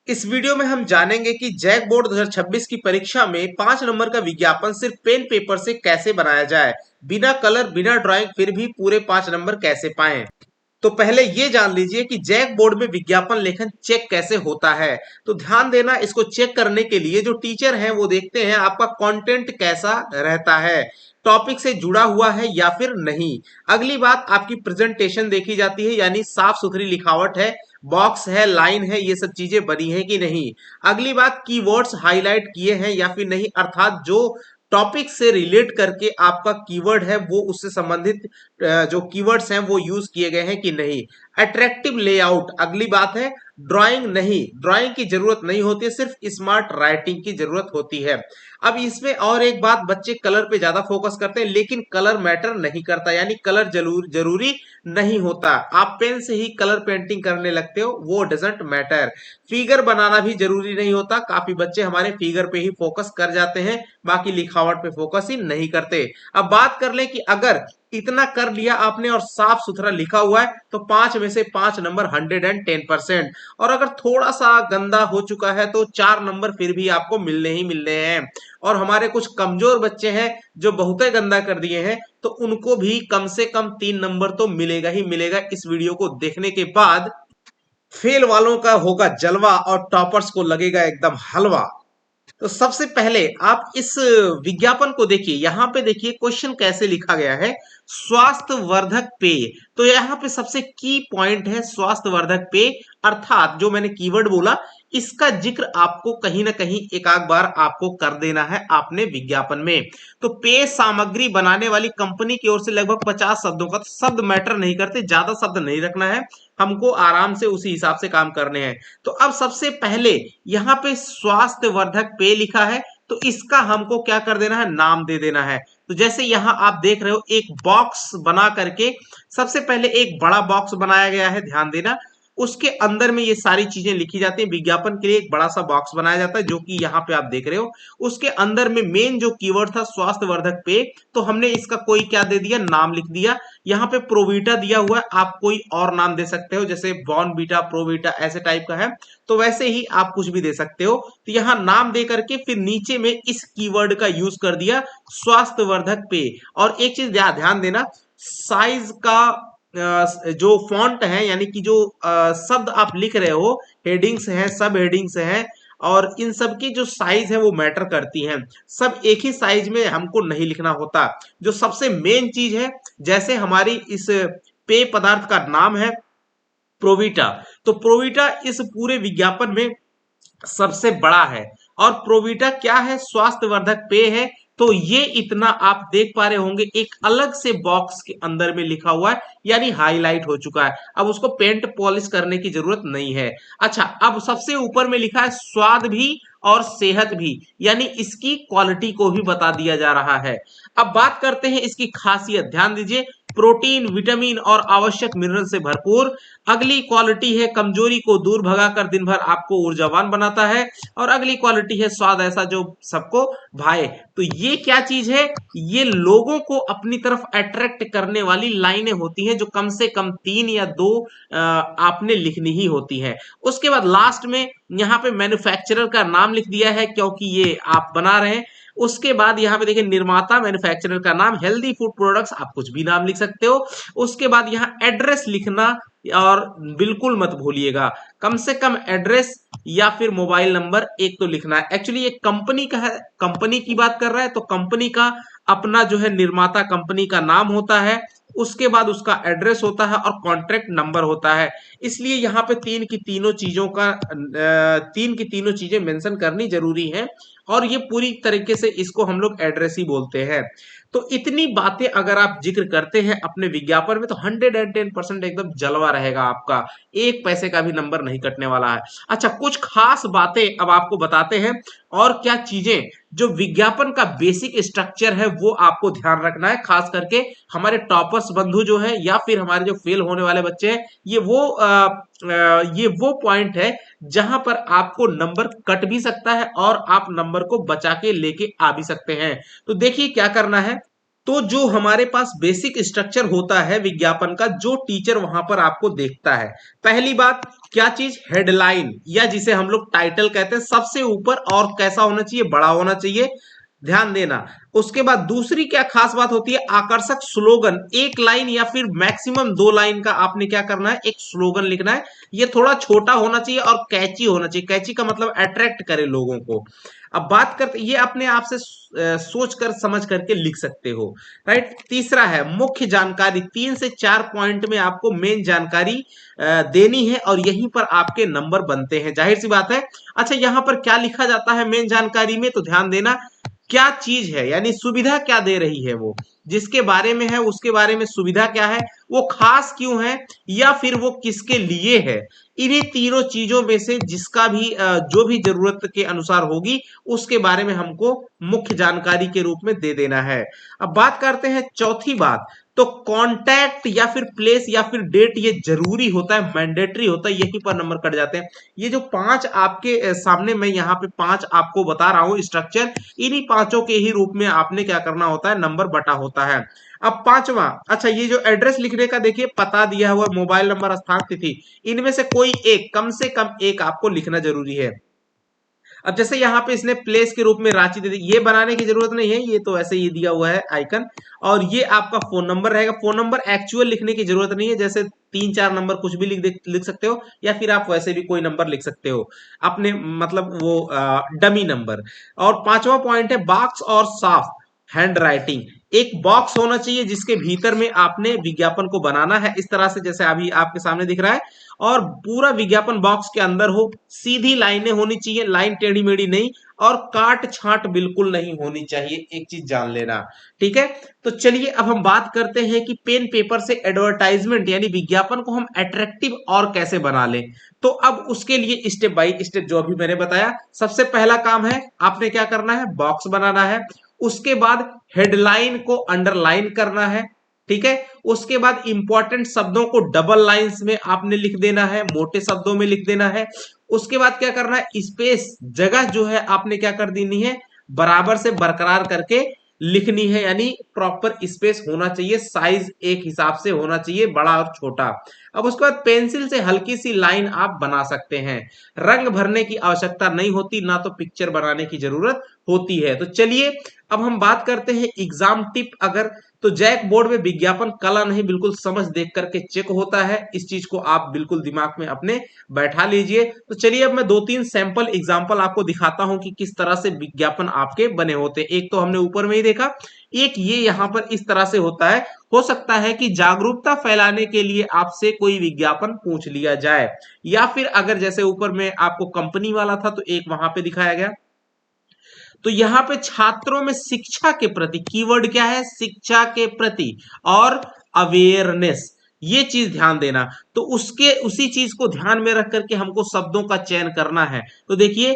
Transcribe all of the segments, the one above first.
इस वीडियो में हम जानेंगे कि जैक बोर्ड 2026 की परीक्षा में 5 नंबर का विज्ञापन सिर्फ पेन पेपर से कैसे बनाया जाए, बिना कलर बिना ड्राइंग, फिर भी पूरे 5 नंबर कैसे पाएं। तो पहले ये जान लीजिए कि जैक बोर्ड में विज्ञापन लेखन चेक कैसे होता है। तो ध्यान देना, इसको चेक करने के लिए जो टीचर हैं वो देखते हैं आपका कंटेंट कैसा रहता है, टॉपिक से जुड़ा हुआ है या फिर नहीं। अगली बात, आपकी प्रेजेंटेशन देखी जाती है, यानी साफ सुथरी लिखावट है, बॉक्स है, लाइन है, ये सब चीजें बनी है कि नहीं। अगली बात, कीवर्ड्स हाईलाइट किए हैं या फिर नहीं, अर्थात जो टॉपिक से रिलेट करके आपका कीवर्ड है वो उससे संबंधित जो कीवर्ड्स हैं वो यूज किए गए हैं कि नहीं। अट्रैक्टिव लेआउट अगली बात है। ड्राइंग नहीं, ड्राइंग की जरूरत नहीं होती है, सिर्फ स्मार्ट राइटिंग की जरूरत होती है। अब इसमें और एक बात, बच्चे कलर पे ज्यादा फोकस करते हैं, लेकिन कलर मैटर नहीं करता, यानी कलर जरूरी नहीं होता। आप पेन से ही कलर पेंटिंग करने लगते हो, वो डजंट मैटर। फिगर बनाना भी जरूरी नहीं होता, काफी बच्चे हमारे फिगर पे ही फोकस कर जाते हैं, बाकी लिखावट पे फोकस ही नहीं करते। अब बात कर लें कि अगर इतना कर लिया आपने और साफ सुथरा लिखा हुआ है तो 5 में से 5 नंबर 110%। और अगर थोड़ा सा गंदा हो चुका है तो 4 नंबर फिर भी आपको मिलने ही मिलने हैं। और हमारे कुछ कमजोर बच्चे हैं जो बहुत ही गंदा कर दिए हैं, तो उनको भी कम से कम 3 नंबर तो मिलेगा ही मिलेगा। इस वीडियो को देखने के बाद फेल वालों का होगा जलवा और टॉपर्स को लगेगा एकदम हलवा। तो सबसे पहले आप इस विज्ञापन को देखिए, यहां पे देखिए क्वेश्चन कैसे लिखा गया है, स्वास्थ्यवर्धक पेय। तो यहां पे सबसे की पॉइंट है स्वास्थ्यवर्धक पेय, अर्थात जो मैंने कीवर्ड बोला इसका जिक्र आपको कहीं ना कहीं एक आध बार आपको कर देना है आपने विज्ञापन में। तो पेय सामग्री बनाने वाली कंपनी की ओर से लगभग 50 शब्दों का, तो शब्द मैटर नहीं करते, ज्यादा शब्द नहीं रखना है, हमको आराम से उसी हिसाब से काम करने हैं। तो अब सबसे पहले यहाँ पे स्वास्थ्यवर्धक पेय लिखा है, तो इसका हमको क्या कर देना है, नाम दे देना है। तो जैसे यहाँ आप देख रहे हो एक बॉक्स बना करके, सबसे पहले एक बड़ा बॉक्स बनाया गया है, ध्यान देना, उसके अंदर में ये सारी चीजें लिखी जाती है। विज्ञापन के लिए एक बड़ा सा बॉक्स बनाया जाता है जो कि यहाँ पे आप देख रहे हो। उसके अंदर में मेन जो कीवर्ड था स्वास्थ्यवर्धक पेय, तो हमने इसका कोई क्या दे दिया, नाम लिख दिया। यहाँ पे प्रोवीटा दिया हुआ है, आप कोई और नाम दे सकते हो, जैसे बॉर्नवीटा, प्रोवीटा, ऐसे टाइप का है, तो वैसे ही आप कुछ भी दे सकते हो। तो यहाँ नाम दे करके फिर नीचे में इस कीवर्ड का यूज कर दिया, स्वास्थ्यवर्धक पेय। और एक चीज ध्यान देना, साइज का जो फॉन्ट है, यानी कि जो शब्द आप लिख रहे हो, हेडिंग्स हैं, सब हेडिंग्स हैं, और इन सब की जो साइज है वो मैटर करती हैं। सब एक ही साइज में हमको नहीं लिखना होता। जो सबसे मेन चीज है, जैसे हमारी इस पेय पदार्थ का नाम है प्रोविटा, तो प्रोविटा इस पूरे विज्ञापन में सबसे बड़ा है। और प्रोविटा क्या है, स्वास्थ्यवर्धक पेय है। तो ये इतना आप देख पा रहे होंगे, एक अलग से बॉक्स के अंदर में लिखा हुआ है, यानी हाईलाइट हो चुका है। अब उसको पेंट पॉलिश करने की जरूरत नहीं है। अच्छा, अब सबसे ऊपर में लिखा है स्वाद भी और सेहत भी, यानी इसकी क्वालिटी को भी बता दिया जा रहा है। अब बात करते हैं इसकी खासियत, ध्यान दीजिए, प्रोटीन, विटामिन और आवश्यक मिनरल से भरपूर। अगली क्वालिटी है कमजोरी को दूर भगाकर दिन भर आपको ऊर्जावान बनाता है। और अगली क्वालिटी है स्वाद ऐसा जो सबको भाए। तो ये क्या चीज है, ये लोगों को अपनी तरफ अट्रैक्ट करने वाली लाइनें होती हैं, जो कम से कम 3 या 2 आपने लिखनी ही होती है। उसके बाद लास्ट में यहाँ पे मैन्युफैक्चरर का नाम लिख दिया है, क्योंकि ये आप बना रहे हैं। उसके बाद यहाँ पे देखिए निर्माता, मैन्युफैक्चरर का नाम, हेल्दी फूड प्रोडक्ट्स, आप कुछ भी नाम लिख सकते हो। उसके बाद यहाँ एड्रेस लिखना, और बिल्कुल मत भूलिएगा, कम से कम एड्रेस या फिर मोबाइल नंबर एक तो लिखना है। एक्चुअली ये कंपनी का है, कंपनी की बात कर रहा है, तो कंपनी का अपना जो है निर्माता कंपनी का नाम होता है, उसके बाद उसका एड्रेस होता है और कॉन्ट्रैक्ट नंबर होता है। इसलिए यहाँ पे तीन की तीनों चीजें मेंशन करनी जरूरी है। और ये पूरी तरीके से इसको हम लोग एड्रेस ही बोलते हैं। तो इतनी बातें अगर आप जिक्र करते हैं अपने विज्ञापन में, तो 110% एकदम जलवा रहेगा आपका, एक पैसे का भी नंबर नहीं कटने वाला है। अच्छा, कुछ खास बातें अब आपको बताते हैं, और क्या चीजें जो विज्ञापन का बेसिक स्ट्रक्चर है वो आपको ध्यान रखना है। खास करके हमारे टॉपर्स बंधु जो है, या फिर हमारे जो फेल होने वाले बच्चे हैं, ये वो पॉइंट है जहां पर आपको नंबर कट भी सकता है और आप नंबर को बचा के लेके आ भी सकते हैं। तो देखिए क्या करना है, तो जो हमारे पास बेसिक स्ट्रक्चर होता है विज्ञापन का, जो टीचर वहां पर आपको देखता है, पहली बात क्या चीज, हेडलाइन या जिसे हम लोग टाइटल कहते हैं, सबसे ऊपर और कैसा होना चाहिए, बड़ा होना चाहिए, ध्यान देना। उसके बाद दूसरी क्या खास बात होती है, आकर्षक स्लोगन, एक लाइन या फिर मैक्सिमम 2 लाइन का आपने क्या करना है, एक स्लोगन लिखना है। ये थोड़ा छोटा होना चाहिए और कैची होना चाहिए। कैची का मतलब अट्रैक्ट करे लोगों को। अब बात करते, ये अपने आप से सोच कर समझ करके लिख सकते हो, राइट। तीसरा है मुख्य जानकारी, 3 से 4 पॉइंट में आपको मेन जानकारी देनी है और यहीं पर आपके नंबर बनते हैं, जाहिर सी बात है। अच्छा, यहां पर क्या लिखा जाता है मेन जानकारी में, तो ध्यान देना, क्या चीज है यानी सुविधा क्या दे रही है, वो जिसके बारे में है उसके बारे में सुविधा क्या है, वो खास क्यों है, या फिर वो किसके लिए है। इन्हीं तीनों चीजों में से जिसका भी जो भी जरूरत के अनुसार होगी उसके बारे में हमको मुख्य जानकारी के रूप में दे देना है। अब बात करते हैं चौथी बात, तो कॉन्टैक्ट या फिर प्लेस या फिर डेट, ये जरूरी होता है, मैंडेटरी होता है, यहीं पर नंबर कट जाते हैं। ये जो 5 आपके सामने मैं यहाँ पे 5 आपको बता रहा हूं स्ट्रक्चर, इन्हीं पांचों के ही रूप में आपने क्या करना होता है, नंबर बटा होता है। अब पांचवा, अच्छा ये जो एड्रेस लिखने का देखिए, पता दिया हुआ, मोबाइल नंबर, स्थान, तिथि, इनमें से कोई एक, कम से कम एक आपको लिखना जरूरी है। अब जैसे यहाँ पे इसने प्लेस के रूप में रांची दे दी, ये बनाने की जरूरत नहीं है, ये तो ऐसे ही दिया हुआ है आइकन। और ये आपका फोन नंबर रहेगा, फोन नंबर एक्चुअल लिखने की जरूरत नहीं है, जैसे 3-4 नंबर कुछ भी लिख सकते हो, या फिर आप वैसे भी कोई नंबर लिख सकते हो अपने, मतलब वो डमी नंबर। और पांचवा पॉइंट है बॉक्स और साफ हैंड राइटिंग, एक बॉक्स होना चाहिए जिसके भीतर में आपने विज्ञापन को बनाना है, इस तरह से जैसे अभी आपके सामने दिख रहा है। और पूरा विज्ञापन बॉक्स के अंदर हो, सीधी लाइनें होनी चाहिए, लाइन टेढ़ी मेढ़ी नहीं, और काट छांट बिल्कुल नहीं होनी चाहिए, एक चीज जान लेना, ठीक है। तो चलिए अब हम बात करते हैं कि पेन पेपर से एडवर्टाइजमेंट यानी विज्ञापन को हम अट्रैक्टिव और कैसे बना लें। तो अब उसके लिए स्टेप बाय स्टेप जो अभी मैंने बताया, सबसे पहला काम है आपने क्या करना है, बॉक्स बनाना है। उसके बाद हेडलाइन को अंडरलाइन करना है, ठीक है। उसके बाद इंपॉर्टेंट शब्दों को डबल लाइंस में आपने लिख देना है, मोटे शब्दों में लिख देना है। उसके बाद क्या करना है, स्पेस जगह जो है आपने क्या कर देनी है, बराबर से बरकरार करके लिखनी है, यानी प्रॉपर स्पेस होना चाहिए, साइज एक हिसाब से होना चाहिए, बड़ा और छोटा। अब उसके बाद पेंसिल से हल्की सी लाइन आप बना सकते हैं, रंग भरने की आवश्यकता नहीं होती, ना तो पिक्चर बनाने की जरूरत होती है। तो चलिए अब हम बात करते हैं एग्जाम टिप। अगर तो जैक बोर्ड में विज्ञापन कला नहीं, बिल्कुल समझ देख करके चेक होता है, इस चीज को आप बिल्कुल दिमाग में अपने बैठा लीजिए। तो चलिए अब मैं 2-3 सैंपल एग्जांपल आपको दिखाता हूं कि किस तरह से विज्ञापन आपके बने होते हैं। एक तो हमने ऊपर में ही देखा, एक ये यहां पर इस तरह से होता है। हो सकता है कि जागरूकता फैलाने के लिए आपसे कोई विज्ञापन पूछ लिया जाए, या फिर अगर जैसे ऊपर में आपको कंपनी वाला था तो एक वहां पे दिखाया गया। तो यहाँ पे छात्रों में शिक्षा के प्रति, कीवर्ड क्या है, शिक्षा के प्रति और अवेयरनेस, ये चीज ध्यान देना। तो उसके उसी चीज को ध्यान में रख करके हमको शब्दों का चयन करना है। तो देखिए,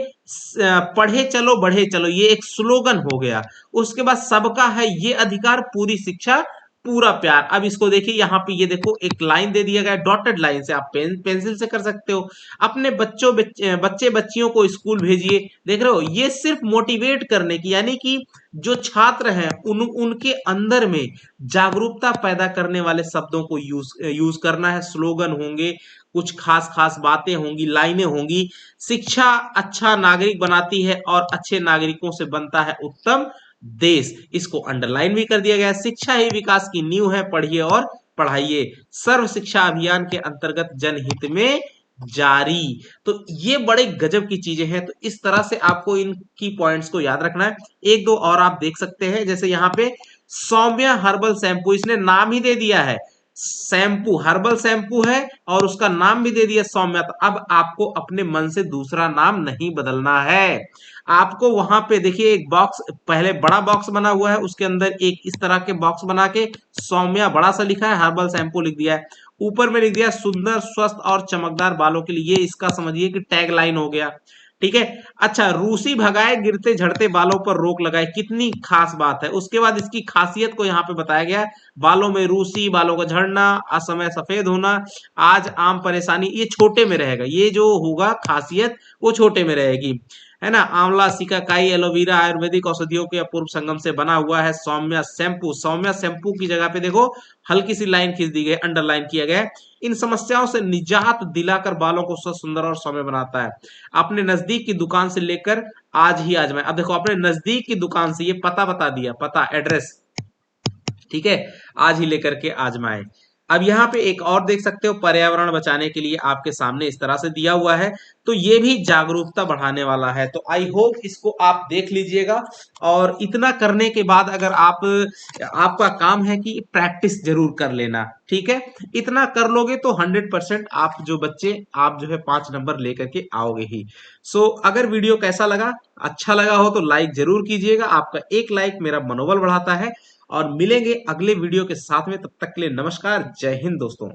पढ़े चलो बढ़े चलो, ये एक स्लोगन हो गया। उसके बाद सबका है ये अधिकार, पूरी शिक्षा पूरा प्यार। अब इसको देखिए, यहाँ पे ये देखो एक लाइन दे दिया गया, डॉटेड लाइन से, आप पेंसिल से कर सकते हो। अपने बच्चे बच्चियों को स्कूल भेजिए, देख रहे हो, ये सिर्फ मोटिवेट करने की, यानी कि जो छात्र हैं उनके अंदर में जागरूकता पैदा करने वाले शब्दों को यूज करना है। स्लोगन होंगे, कुछ खास खास बातें होंगी, लाइनें होंगी। शिक्षा अच्छा नागरिक बनाती है और अच्छे नागरिकों से बनता है उत्तम देश, इसको अंडरलाइन भी कर दिया गया। शिक्षा ही विकास की नींव है, पढ़िए और पढ़ाइए, सर्व शिक्षा अभियान के अंतर्गत जनहित में जारी। तो ये बड़े गजब की चीजें हैं। तो इस तरह से आपको इन की पॉइंट्स को याद रखना है। एक दो और आप देख सकते हैं, जैसे यहाँ पे सौम्या हर्बल शैम्पू, इसने नाम ही दे दिया है शैम्पू, हर्बल शैम्पू है और उसका नाम भी दे दिया सौम्या। तो अब आपको अपने मन से दूसरा नाम नहीं बदलना है। आपको वहां पे देखिए एक बॉक्स, पहले बड़ा बॉक्स बना हुआ है, उसके अंदर एक इस तरह के बॉक्स बना के सौम्या बड़ा सा लिखा है, हर्बल शैम्पू लिख दिया है, ऊपर में लिख दिया सुंदर स्वस्थ और चमकदार बालों के लिए। ये इसका समझिए कि टैग लाइन हो गया, ठीक है। अच्छा, रूसी भगाए गिरते झड़ते बालों पर रोक लगाए, कितनी खास बात है। उसके बाद इसकी खासियत को यहाँ पे बताया गया, बालों में रूसी, बालों का झड़ना, असमय सफेद होना, आज आम परेशानी, ये छोटे में रहेगा, ये जो होगा खासियत वो छोटे में रहेगी, है ना। आंवला, सिकाकाई, एलोवेरा आयुर्वेदिक औषधियों के अपूर्व संगम से बना हुआ है सौम्या शैम्पू। सौम्या शैम्पू की जगह पे देखो हल्की सी लाइन खींच दी गई, अंडरलाइन किया गया है। इन समस्याओं से निजात दिलाकर बालों को स्वस्थ, सुंदर और सौम्य बनाता है। अपने नजदीक की दुकान से लेकर आज ही आजमाएं। अब देखो अपने नजदीक की दुकान से, ये पता बता दिया, पता एड्रेस, ठीक है, आज ही लेकर के आजमाएं। अब यहाँ पे एक और देख सकते हो, पर्यावरण बचाने के लिए आपके सामने इस तरह से दिया हुआ है, तो ये भी जागरूकता बढ़ाने वाला है। तो आई होप इसको आप देख लीजिएगा। और इतना करने के बाद अगर आप, आपका काम है कि प्रैक्टिस जरूर कर लेना, ठीक है। इतना कर लोगे तो 100% आप जो बच्चे, आप जो है 5 नंबर लेकर के आओगे ही। सो अगर वीडियो कैसा लगा, अच्छा लगा हो तो लाइक जरूर कीजिएगा। आपका एक लाइक मेरा मनोबल बढ़ाता है। और मिलेंगे अगले वीडियो के साथ में, तब तक के लिए नमस्कार, जय हिंद दोस्तों।